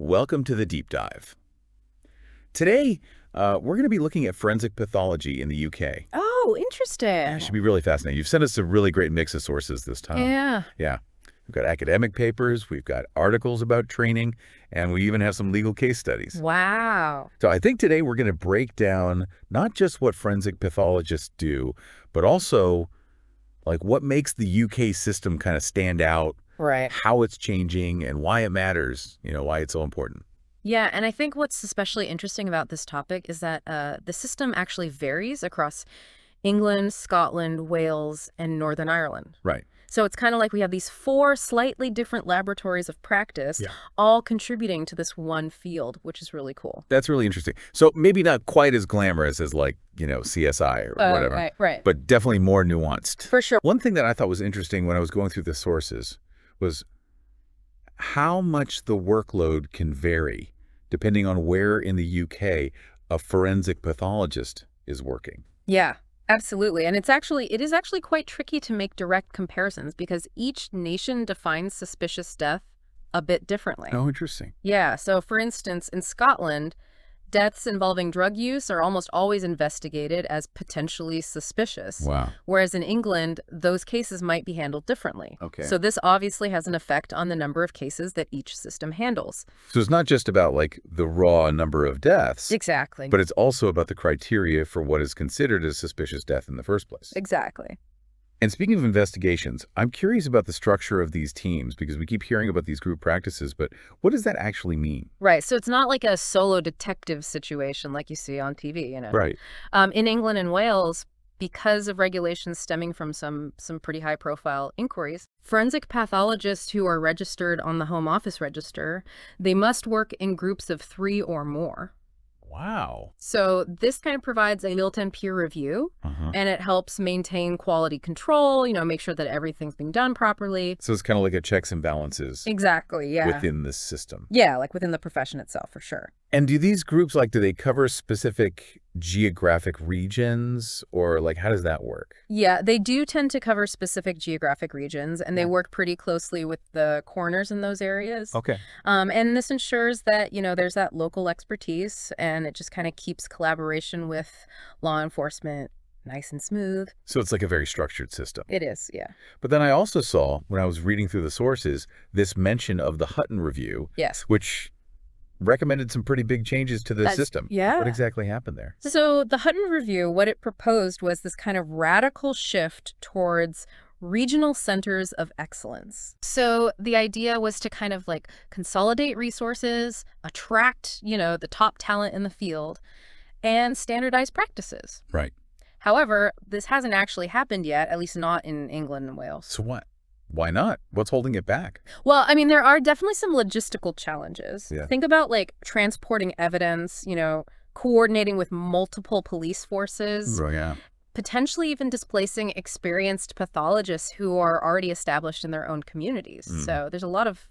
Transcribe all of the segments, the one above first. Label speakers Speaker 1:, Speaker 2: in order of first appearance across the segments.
Speaker 1: Welcome to the Deep Dive. Today, we're going to be looking at forensic pathology in the UK.
Speaker 2: Oh,
Speaker 1: Yeah, it
Speaker 2: interesting.
Speaker 1: should be really fascinating. You've sent us a really great mix of sources this time.
Speaker 2: Yeah.
Speaker 1: Yeah. We've got academic papers, we've got articles about training, and we even have some legal case studies.
Speaker 2: Wow.
Speaker 1: So I think today we're going to break down not just what forensic pathologists do, but also like what makes the UK system kind of stand out,
Speaker 2: Right.
Speaker 1: how it's changing, and why it matters, why it's so important.
Speaker 2: Yeah, and I think what's especially interesting about this topic is that the system actually varies across England, Scotland, Wales, and Northern Ireland.
Speaker 1: Right.
Speaker 2: So it's kind of like we have these four slightly different laboratories of practice,
Speaker 1: Yeah.
Speaker 2: all contributing to this one field, which is really cool.
Speaker 1: That's really interesting. So maybe not quite as glamorous as like, CSI or whatever,
Speaker 2: Right.
Speaker 1: but definitely more nuanced.
Speaker 2: For sure.
Speaker 1: One thing that I thought was interesting when I was going through the sources was how much the workload can vary depending on where in the UK a forensic pathologist is working.
Speaker 2: Yeah, absolutely. And it is actually quite tricky to make direct comparisons because each nation defines suspicious death a bit differently.
Speaker 1: Oh, interesting.
Speaker 2: Yeah, so for instance, in Scotland, deaths involving drug use are almost always investigated as potentially suspicious.
Speaker 1: Wow.
Speaker 2: Whereas in England, those cases might be handled differently.
Speaker 1: Okay.
Speaker 2: So this obviously has an effect on the number of cases that each system handles.
Speaker 1: So it's not just about like the raw number of deaths,
Speaker 2: Exactly.
Speaker 1: but it's also about the criteria for what is considered a suspicious death in the first place.
Speaker 2: Exactly.
Speaker 1: And speaking of investigations, I'm curious about the structure of these teams because we keep hearing about these group practices, but what does that actually mean?
Speaker 2: Right. So it's not like a solo detective situation like you see on TV.
Speaker 1: Right.
Speaker 2: In England and Wales, because of regulations stemming from some pretty high-profile inquiries, forensic pathologists who are registered on the Home Office Register, they must work in groups of 3 or more.
Speaker 1: Wow.
Speaker 2: So this kind of provides a built-in peer review,
Speaker 1: Uh-huh.
Speaker 2: and it helps maintain quality control, make sure that everything's being done properly.
Speaker 1: So it's kind of like a checks and balances
Speaker 2: Exactly, yeah.
Speaker 1: within this system.
Speaker 2: Yeah, like within the profession itself, for sure.
Speaker 1: And do these groups, do they cover specific geographic regions or how does that work?
Speaker 2: Yeah, they do tend to cover specific geographic regions, and they
Speaker 1: Yeah.
Speaker 2: work pretty closely with the coroners in those areas.
Speaker 1: Okay.
Speaker 2: And this ensures that, there's that local expertise, and it just kind of keeps collaboration with law enforcement nice and smooth.
Speaker 1: So it's like a very structured system.
Speaker 2: It is, yeah.
Speaker 1: But then I also saw, when I was reading through the sources, this mention of the Hutton Review,
Speaker 2: Yes.
Speaker 1: which recommended some pretty big changes to the system.
Speaker 2: Yeah.
Speaker 1: What exactly happened there?
Speaker 2: So the Hutton Review, what it proposed was this kind of radical shift towards regional centers of excellence. So the idea was to kind of consolidate resources, attract, the top talent in the field, and standardize practices.
Speaker 1: Right.
Speaker 2: However, this hasn't actually happened yet, at least not in England and Wales.
Speaker 1: So what? Why not? What's holding it back?
Speaker 2: Well, there are definitely some logistical challenges.
Speaker 1: Yeah.
Speaker 2: Think about transporting evidence, coordinating with multiple police forces,
Speaker 1: Oh, yeah.
Speaker 2: potentially even displacing experienced pathologists who are already established in their own communities. So there's a lot of,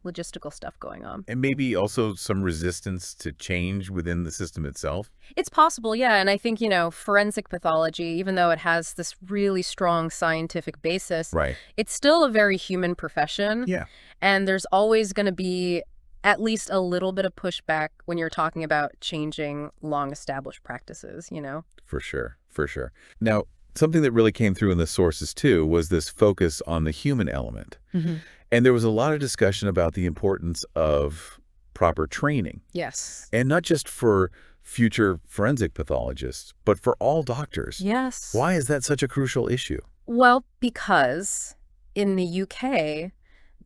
Speaker 2: logistical stuff going on.
Speaker 1: And maybe also some resistance to change within the system itself?
Speaker 2: It's possible, yeah. And I think, forensic pathology, even though it has this really strong scientific basis,
Speaker 1: Right.
Speaker 2: it's still a very human profession.
Speaker 1: Yeah.
Speaker 2: And there's always going to be at least a little bit of pushback when you're talking about changing long-established practices,
Speaker 1: For sure. For sure. Now, something that really came through in the sources, too, was this focus on the human element.
Speaker 2: Mm-hmm.
Speaker 1: And there was a lot of discussion about the importance of proper training.
Speaker 2: Yes.
Speaker 1: And not just for future forensic pathologists, but for all doctors.
Speaker 2: Yes.
Speaker 1: Why is that such a crucial issue?
Speaker 2: Well, because in the UK,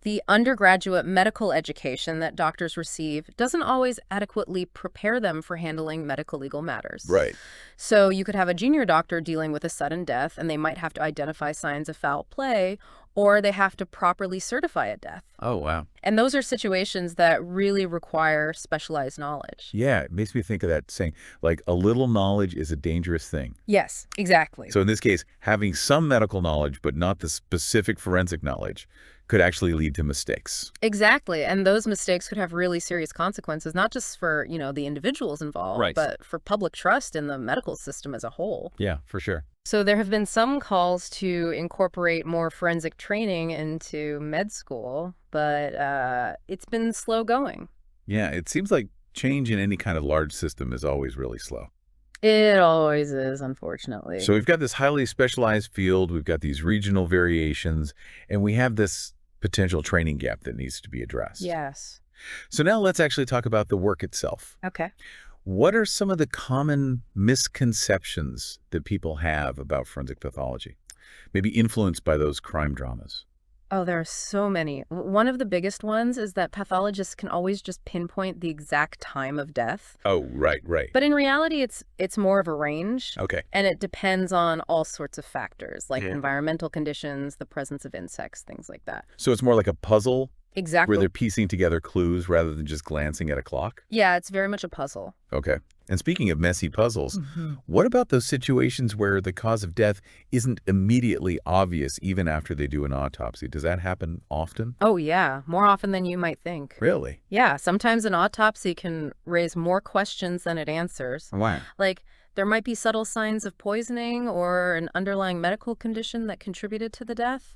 Speaker 2: the undergraduate medical education that doctors receive doesn't always adequately prepare them for handling medical legal matters.
Speaker 1: Right.
Speaker 2: So you could have a junior doctor dealing with a sudden death, and they might have to identify signs of foul play, or they have to properly certify a death.
Speaker 1: Oh, wow.
Speaker 2: And those are situations that really require specialized knowledge.
Speaker 1: Yeah, it makes me think of that saying, a little knowledge is a dangerous thing.
Speaker 2: Yes, exactly.
Speaker 1: So in this case, having some medical knowledge, but not the specific forensic knowledge, could actually lead to mistakes.
Speaker 2: Exactly. And those mistakes could have really serious consequences, not just for, the individuals involved,
Speaker 1: Right.
Speaker 2: but for public trust in the medical system as a whole.
Speaker 1: Yeah, for sure.
Speaker 2: So there have been some calls to incorporate more forensic training into med school, but it's been slow going.
Speaker 1: Yeah, it seems like change in any kind of large system is always really slow.
Speaker 2: It always is, unfortunately.
Speaker 1: So we've got this highly specialized field, we've got these regional variations, and we have this potential training gap that needs to be addressed.
Speaker 2: Yes.
Speaker 1: So now let's actually talk about the work itself.
Speaker 2: Okay.
Speaker 1: What are some of the common misconceptions that people have about forensic pathology? Maybe influenced by those crime dramas.
Speaker 2: Oh, there are so many. One of the biggest ones is that pathologists can always just pinpoint the exact time of death.
Speaker 1: Oh, right.
Speaker 2: But in reality, it's more of a range,
Speaker 1: Okay.
Speaker 2: and it depends on all sorts of factors, like
Speaker 1: Yeah.
Speaker 2: environmental conditions, the presence of insects, things like that.
Speaker 1: So it's more like a puzzle where
Speaker 2: Exactly.
Speaker 1: they're piecing together clues rather than just glancing at a clock?
Speaker 2: Yeah, it's very much a puzzle.
Speaker 1: Okay. And speaking of messy puzzles,
Speaker 2: Mhm.
Speaker 1: what about those situations where the cause of death isn't immediately obvious even after they do an autopsy? Does that happen often?
Speaker 2: Oh, yeah, more often than you might think.
Speaker 1: Really?
Speaker 2: Yeah, sometimes an autopsy can raise more questions than it answers.
Speaker 1: Wow.
Speaker 2: Like, there might be subtle signs of poisoning or an underlying medical condition that contributed to the death,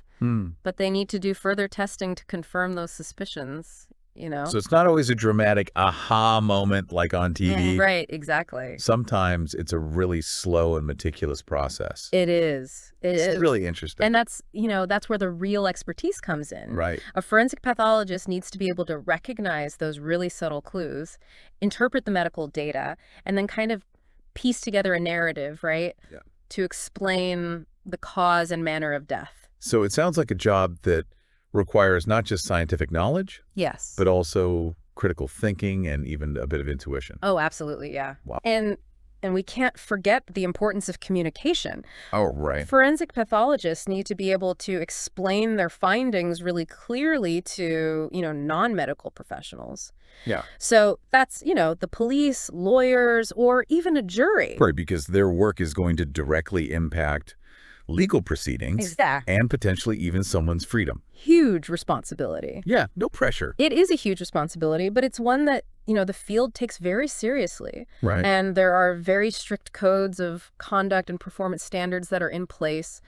Speaker 2: but they need to do further testing to confirm those suspicions, you know?
Speaker 1: So it's not always a dramatic aha moment like on TV.
Speaker 2: Right, exactly.
Speaker 1: Sometimes it's a really slow and meticulous process.
Speaker 2: It is. It
Speaker 1: It's
Speaker 2: is.
Speaker 1: really interesting.
Speaker 2: And that's where the real expertise comes in.
Speaker 1: Right.
Speaker 2: A forensic pathologist needs to be able to recognize those really subtle clues, interpret the medical data, and then kind of piece together a narrative, right?
Speaker 1: Yeah.
Speaker 2: To explain the cause and manner of death.
Speaker 1: So it sounds like a job that requires not just scientific knowledge,
Speaker 2: Yes.
Speaker 1: but also critical thinking and even a bit of intuition.
Speaker 2: Oh, absolutely, yeah.
Speaker 1: Wow.
Speaker 2: And we can't forget the importance of communication.
Speaker 1: Oh, right.
Speaker 2: Forensic pathologists need to be able to explain their findings really clearly to, non-medical professionals.
Speaker 1: Yeah.
Speaker 2: So that's, the police, lawyers, or even a jury.
Speaker 1: Right, because their work is going to directly impact legal proceedings
Speaker 2: Exactly.
Speaker 1: and potentially even someone's freedom.
Speaker 2: Huge responsibility.
Speaker 1: Yeah, no pressure.
Speaker 2: It is a huge responsibility, but it's one that, the field takes very seriously.
Speaker 1: Right.
Speaker 2: And there are very strict codes of conduct and performance standards that are in place,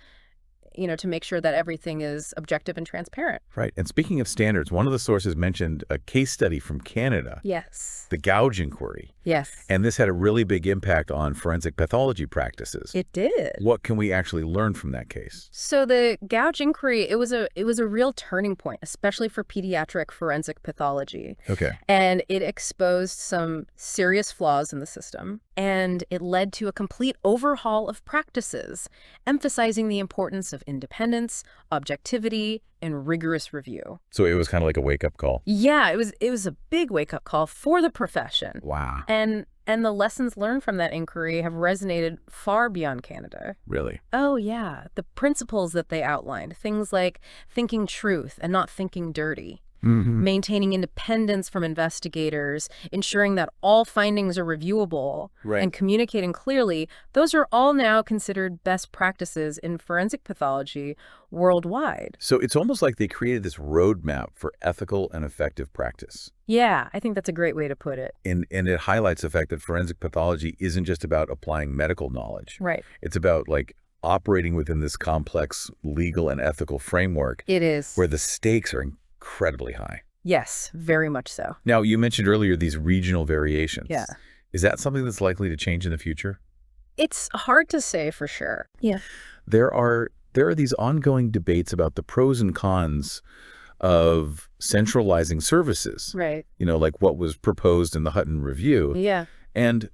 Speaker 2: to make sure that everything is objective and transparent.
Speaker 1: Right. And speaking of standards, one of the sources mentioned a case study from Canada,
Speaker 2: Yes.
Speaker 1: the gouge inquiry.
Speaker 2: Yes.
Speaker 1: And this had a really big impact on forensic pathology practices.
Speaker 2: It did.
Speaker 1: What can we actually learn from that case?
Speaker 2: So the gouge inquiry, it was a real turning point, especially for pediatric forensic pathology.
Speaker 1: Okay.
Speaker 2: And it exposed some serious flaws in the system, and it led to a complete overhaul of practices, emphasizing the importance of independence, objectivity, and rigorous review.
Speaker 1: So it was kind of like a wake-up call.
Speaker 2: Yeah, it was a big wake-up call for the profession.
Speaker 1: Wow.
Speaker 2: And the lessons learned from that inquiry have resonated far beyond Canada.
Speaker 1: Really?
Speaker 2: Oh, yeah. The principles that they outlined, things like thinking truth and not thinking dirty, maintaining independence from investigators, ensuring that all findings are reviewable,
Speaker 1: Right.
Speaker 2: and communicating clearly, those are all now considered best practices in forensic pathology worldwide.
Speaker 1: So it's almost like they created this roadmap for ethical and effective practice.
Speaker 2: Yeah, I think that's a great way to put it.
Speaker 1: And it highlights the fact that forensic pathology isn't just about applying medical knowledge.
Speaker 2: Right.
Speaker 1: It's about operating within this complex legal and ethical framework
Speaker 2: It is.
Speaker 1: where the stakes are incredibly high.
Speaker 2: Yes, very much so.
Speaker 1: Now, you mentioned earlier these regional variations.
Speaker 2: Yeah.
Speaker 1: Is that something that's likely to change in the future?
Speaker 2: It's hard to say for sure. Yeah.
Speaker 1: There are these ongoing debates about the pros and cons of centralizing services,
Speaker 2: Right.
Speaker 1: like what was proposed in the Hutton Review.
Speaker 2: Yeah.
Speaker 1: And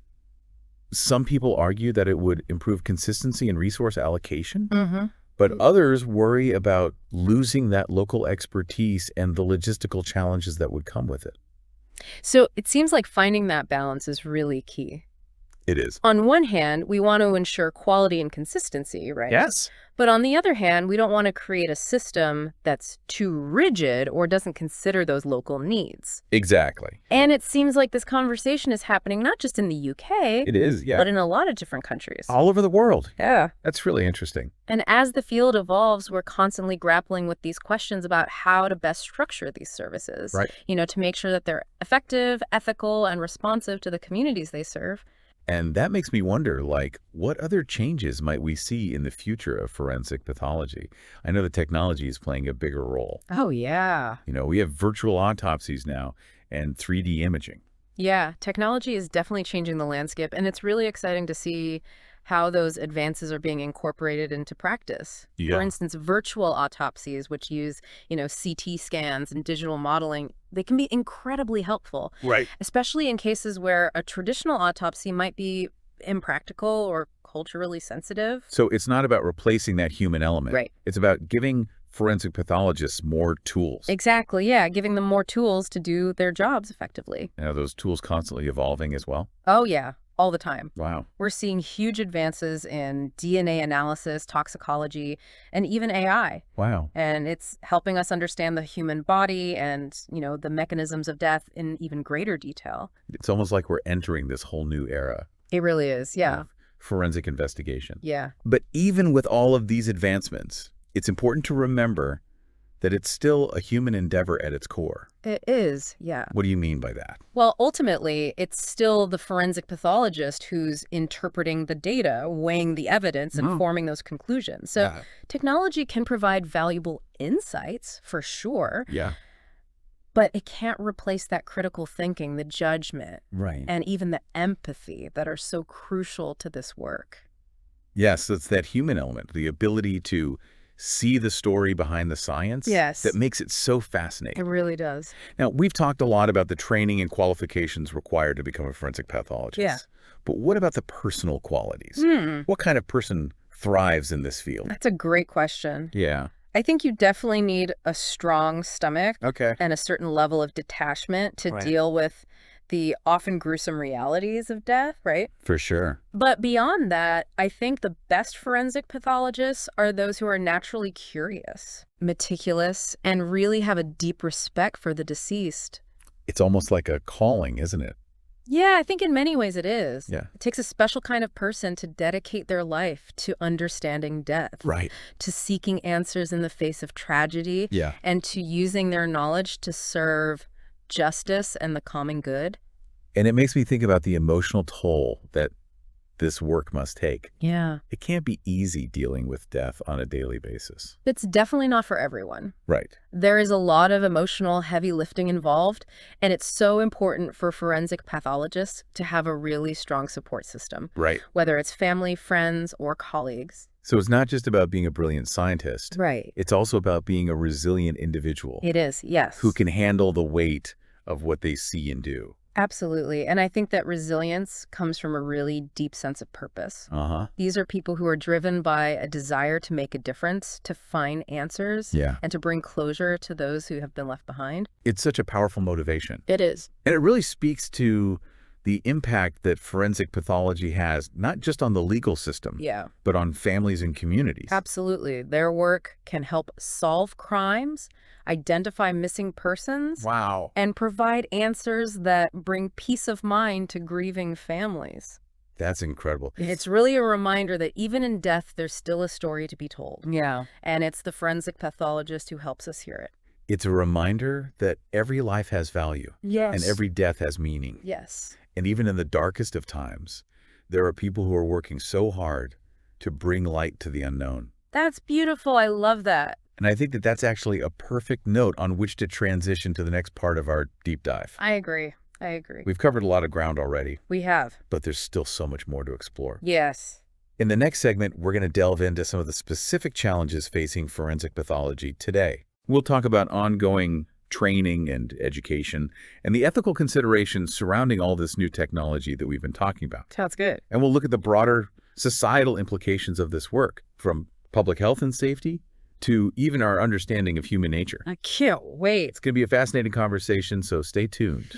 Speaker 1: some people argue that it would improve consistency and resource allocation,
Speaker 2: Mm-hmm.
Speaker 1: but others worry about losing that local expertise and the logistical challenges that would come with it.
Speaker 2: So it seems like finding that balance is really key.
Speaker 1: It is.
Speaker 2: On one hand, we want to ensure quality and consistency, right?
Speaker 1: Yes.
Speaker 2: But on the other hand, we don't want to create a system that's too rigid or doesn't consider those local needs.
Speaker 1: Exactly.
Speaker 2: And it seems like this conversation is happening not just in the UK,
Speaker 1: It is, yeah.
Speaker 2: but in a lot of different countries.
Speaker 1: All over the world.
Speaker 2: Yeah.
Speaker 1: That's really interesting.
Speaker 2: And as the field evolves, we're constantly grappling with these questions about how to best structure these services,
Speaker 1: Right.
Speaker 2: To make sure that they're effective, ethical, and responsive to the communities they serve.
Speaker 1: And that makes me wonder, what other changes might we see in the future of forensic pathology? I know the technology is playing a bigger role.
Speaker 2: Oh, yeah.
Speaker 1: We have virtual autopsies now, and 3D imaging.
Speaker 2: Yeah, technology is definitely changing the landscape, and it's really exciting to see how those advances are being incorporated into practice. For
Speaker 1: Yeah.
Speaker 2: instance, virtual autopsies, which use, CT scans and digital modeling, they can be incredibly helpful,
Speaker 1: Right.
Speaker 2: especially in cases where a traditional autopsy might be impractical or culturally sensitive.
Speaker 1: So it's not about replacing that human element.
Speaker 2: Right.
Speaker 1: It's about giving forensic pathologists more tools.
Speaker 2: Exactly, yeah, giving them more tools to do their jobs effectively.
Speaker 1: Now, those tools constantly evolving as well.
Speaker 2: Oh, yeah, all the time.
Speaker 1: Wow.
Speaker 2: We're seeing huge advances in DNA analysis, toxicology, and even AI.
Speaker 1: Wow.
Speaker 2: And it's helping us understand the human body and, the mechanisms of death in even greater detail.
Speaker 1: It's almost like we're entering this whole new era
Speaker 2: It really is, yeah.
Speaker 1: of forensic investigation.
Speaker 2: Yeah.
Speaker 1: But even with all of these advancements, it's important to remember that it's still a human endeavor at its core.
Speaker 2: It is, yeah.
Speaker 1: What do you mean by that?
Speaker 2: Well, ultimately, it's still the forensic pathologist who's interpreting the data, weighing the evidence, and
Speaker 1: Oh.
Speaker 2: forming those conclusions. So
Speaker 1: Yeah.
Speaker 2: technology can provide valuable insights, for sure,
Speaker 1: Yeah.
Speaker 2: but it can't replace that critical thinking, the judgment,
Speaker 1: Right.
Speaker 2: and even the empathy that are so crucial to this work.
Speaker 1: Yes, it's that human element, the ability to see the story behind the science
Speaker 2: Yes.
Speaker 1: that makes it so
Speaker 2: It
Speaker 1: fascinating.
Speaker 2: really does.
Speaker 1: Now, we've talked a lot about the training and qualifications required to become a forensic pathologist.
Speaker 2: Yeah.
Speaker 1: But what about the personal qualities?
Speaker 2: Hmm.
Speaker 1: What kind of person thrives in this field?
Speaker 2: That's a great question.
Speaker 1: Yeah.
Speaker 2: I think you definitely need a strong stomach
Speaker 1: Okay.
Speaker 2: and a certain level of detachment to
Speaker 1: Right.
Speaker 2: deal with the often gruesome realities of death, right?
Speaker 1: For sure.
Speaker 2: But beyond that, I think the best forensic pathologists are those who are naturally curious, meticulous, and really have a deep respect for the deceased.
Speaker 1: It's almost like a calling, isn't it?
Speaker 2: Yeah, I think in many ways it is.
Speaker 1: Yeah.
Speaker 2: It takes a special kind of person to dedicate their life to understanding death,
Speaker 1: Right.
Speaker 2: to seeking answers in the face of tragedy,
Speaker 1: Yeah.
Speaker 2: and to using their knowledge to serve justice and the common good.
Speaker 1: And it makes me think about the emotional toll that this work must take.
Speaker 2: Yeah.
Speaker 1: It can't be easy dealing with death on a daily basis.
Speaker 2: It's definitely not for everyone.
Speaker 1: Right.
Speaker 2: There is a lot of emotional heavy lifting involved, and it's so important for forensic pathologists to have a really strong support system,
Speaker 1: Right.
Speaker 2: whether it's family, friends, or colleagues.
Speaker 1: So it's not just about being a brilliant scientist.
Speaker 2: Right.
Speaker 1: It's also about being a resilient individual
Speaker 2: It is, yes.
Speaker 1: who can handle the weight of what they see and do.
Speaker 2: Absolutely. And I think that resilience comes from a really deep sense of purpose.
Speaker 1: Uh-huh.
Speaker 2: These are people who are driven by a desire to make a difference, to find answers,
Speaker 1: Yeah.
Speaker 2: and to bring closure to those who have been left behind.
Speaker 1: It's such a powerful motivation.
Speaker 2: It is.
Speaker 1: And it really speaks to the impact that forensic pathology has, not just on the legal system,
Speaker 2: Yeah,
Speaker 1: but on families and communities.
Speaker 2: absolutely. Their work can help solve crimes, identify missing persons,
Speaker 1: Wow.
Speaker 2: and provide answers that bring peace of mind to grieving families.
Speaker 1: That's incredible.
Speaker 2: It's really a reminder that even in death, there's still a story to be told.
Speaker 1: Yeah.
Speaker 2: And it's the forensic pathologist who helps us hear it.
Speaker 1: It's a reminder that every life has value
Speaker 2: Yes.
Speaker 1: and every death has meaning.
Speaker 2: Yes.
Speaker 1: And even in the darkest of times, there are people who are working so hard to bring light to the unknown.
Speaker 2: That's beautiful. I love that.
Speaker 1: And I think that that's actually a perfect note on which to transition to the next part of our deep dive.
Speaker 2: I agree. I agree.
Speaker 1: We've covered a lot of ground already,
Speaker 2: We have.
Speaker 1: but there's still so much more to explore.
Speaker 2: Yes.
Speaker 1: In the next segment, we're going to delve into some of the specific challenges facing forensic pathology today. We'll talk about ongoing training and education and the ethical considerations surrounding all this new technology that we've been talking about.
Speaker 2: Sounds good.
Speaker 1: And we'll look at the broader societal implications of this work, from public health and safety to even our understanding of human nature.
Speaker 2: I can't wait.
Speaker 1: It's going to be a fascinating conversation, so stay tuned.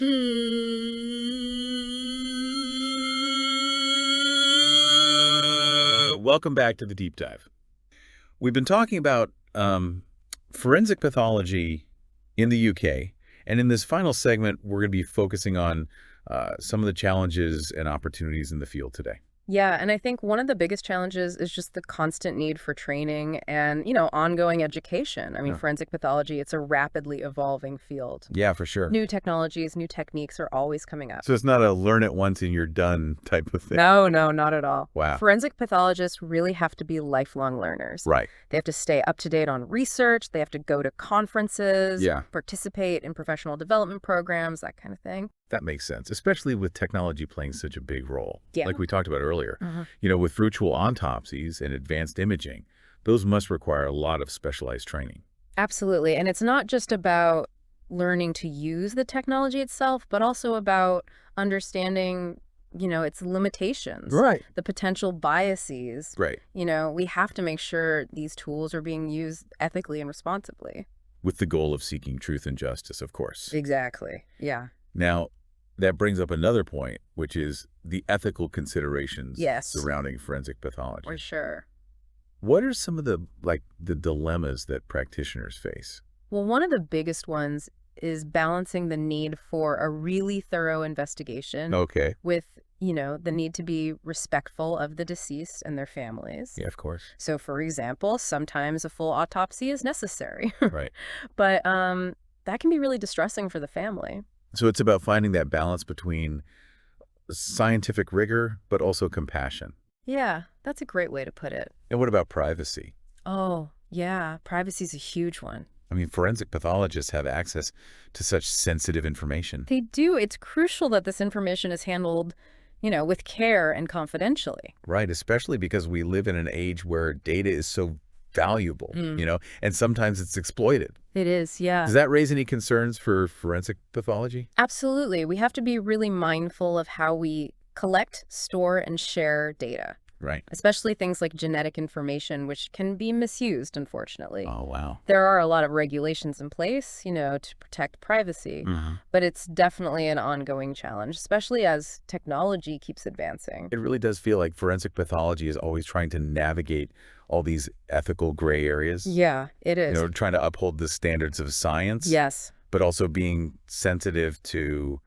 Speaker 1: Welcome back to the Deep Dive. We've been talking about forensic pathology in the UK, and in this final segment, we're going to be focusing on some of the challenges and opportunities in the field today.
Speaker 2: Yeah, and I think one of the biggest challenges is just the constant need for training and, ongoing education. I mean,
Speaker 1: Yeah.
Speaker 2: forensic pathology, it's a rapidly evolving field.
Speaker 1: Yeah, for sure.
Speaker 2: New technologies, new techniques are always coming up.
Speaker 1: So it's not a learn it once and you're done type of thing.
Speaker 2: No, no, not at all.
Speaker 1: Wow.
Speaker 2: Forensic pathologists really have to be lifelong learners.
Speaker 1: Right.
Speaker 2: They have to stay up to date on research. They have to go to conferences,
Speaker 1: Yeah.
Speaker 2: participate in professional development programs, that kind of thing.
Speaker 1: That makes sense, especially with technology playing such a big role.
Speaker 2: Yeah.
Speaker 1: Like we talked about earlier.
Speaker 2: Mhm.
Speaker 1: With virtual autopsies and advanced imaging, those must require a lot of specialized training.
Speaker 2: Absolutely. And it's not just about learning to use the technology itself, but also about understanding, its limitations,
Speaker 1: Right.
Speaker 2: the potential biases.
Speaker 1: Right.
Speaker 2: We have to make sure these tools are being used ethically and responsibly.
Speaker 1: With the goal of seeking truth and justice, of course.
Speaker 2: Exactly. Yeah.
Speaker 1: Now, that brings up another point, which is the ethical considerations
Speaker 2: Yes.
Speaker 1: surrounding forensic pathology.
Speaker 2: For sure.
Speaker 1: What are some of the dilemmas that practitioners face?
Speaker 2: Well, one of the biggest ones is balancing the need for a really thorough investigation
Speaker 1: Okay.
Speaker 2: with, the need to be respectful of the deceased and their families.
Speaker 1: Yeah, of course.
Speaker 2: So, for example, sometimes a full autopsy is necessary,
Speaker 1: Right.
Speaker 2: but that can be really distressing for the family.
Speaker 1: So it's about finding that balance between scientific rigor, but also compassion.
Speaker 2: Yeah, that's a great way to put it.
Speaker 1: And what about privacy?
Speaker 2: Oh, yeah, privacy is a huge one.
Speaker 1: I mean, forensic pathologists have access to such sensitive information.
Speaker 2: They do. It's crucial that this information is handled, with care and confidentially.
Speaker 1: Right, especially because we live in an age where data is so valuable, and sometimes it's exploited.
Speaker 2: It is, yeah.
Speaker 1: Does that raise any concerns for forensic pathology?
Speaker 2: Absolutely. We have to be really mindful of how we collect, store, and share data,
Speaker 1: Right.
Speaker 2: especially things like genetic information, which can be misused, unfortunately.
Speaker 1: Oh, wow.
Speaker 2: There are a lot of regulations in place, to protect privacy, but it's definitely an ongoing challenge, especially as technology keeps advancing.
Speaker 1: It really does feel like forensic pathology is always trying to navigate all these ethical gray areas.
Speaker 2: Yeah, it is.
Speaker 1: Trying to uphold the standards of science.
Speaker 2: Yes.
Speaker 1: But also being sensitive to,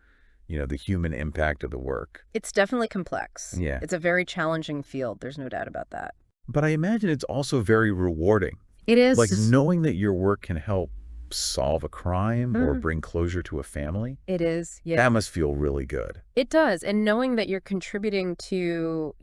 Speaker 1: the human impact of the work.
Speaker 2: It's definitely complex.
Speaker 1: Yeah.
Speaker 2: It's a very challenging field. There's no doubt about that.
Speaker 1: But I imagine it's also very rewarding.
Speaker 2: It is.
Speaker 1: Like knowing that your work can help solve a crime or bring closure to a family.
Speaker 2: It is, yeah.
Speaker 1: That must feel really good.
Speaker 2: It does. And knowing that you're contributing to,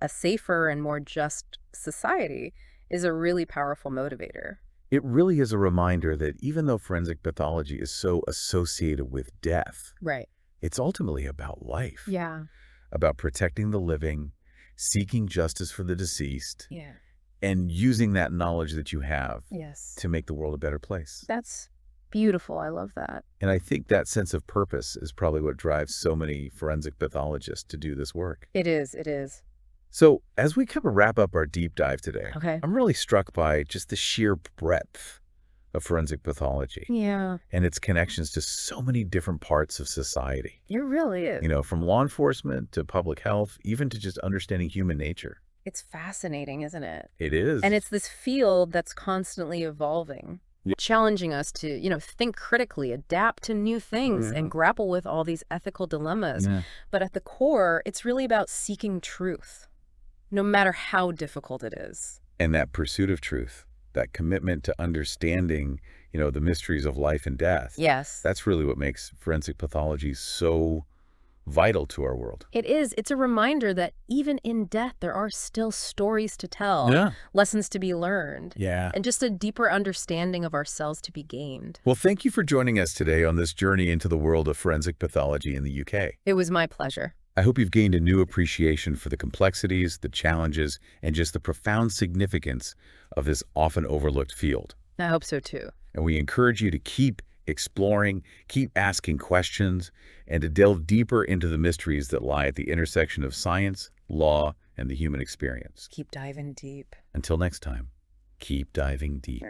Speaker 2: a safer and more just society is a really powerful motivator.
Speaker 1: It really is a reminder that even though forensic pathology is so associated with death,
Speaker 2: Right.
Speaker 1: it's ultimately about life.
Speaker 2: Yeah.
Speaker 1: About protecting the living, seeking justice for the deceased,
Speaker 2: Yeah.
Speaker 1: and using that knowledge that you have
Speaker 2: Yes.
Speaker 1: to make the world a better place.
Speaker 2: That's beautiful. I love that.
Speaker 1: And I think that sense of purpose is probably what drives so many forensic pathologists to do this work.
Speaker 2: It is. It is.
Speaker 1: So as we kind of wrap up our deep dive today,
Speaker 2: Okay.
Speaker 1: I'm really struck by just the sheer breadth of forensic pathology
Speaker 2: Yeah.
Speaker 1: and its connections to so many different parts of society.
Speaker 2: It really is.
Speaker 1: From law enforcement to public health, even to just understanding human nature.
Speaker 2: It's fascinating, isn't it?
Speaker 1: It is.
Speaker 2: And it's this field that's constantly evolving,
Speaker 1: Yeah.
Speaker 2: challenging us to, think critically, adapt to new things, and grapple with all these ethical dilemmas.
Speaker 1: Yeah.
Speaker 2: But at the core, it's really about seeking truth, no matter how difficult it is.
Speaker 1: And that pursuit of truth, that commitment to understanding, the mysteries of life and death.
Speaker 2: Yes.
Speaker 1: That's really what makes forensic pathology so vital to our world.
Speaker 2: It is. It's a reminder that even in death, there are still stories to tell,
Speaker 1: Yeah.
Speaker 2: lessons to be learned,
Speaker 1: Yeah.
Speaker 2: and just a deeper understanding of ourselves to be gained.
Speaker 1: Well, thank you for joining us today on this journey into the world of forensic pathology in the UK.
Speaker 2: It was my pleasure.
Speaker 1: I hope you've gained a new appreciation for the complexities, the challenges, and just the profound significance of this often overlooked field.
Speaker 2: I hope so too.
Speaker 1: And we encourage you to keep exploring, keep asking questions, and to delve deeper into the mysteries that lie at the intersection of science, law, and the human experience.
Speaker 2: Keep diving deep.
Speaker 1: Until next time, keep diving deep.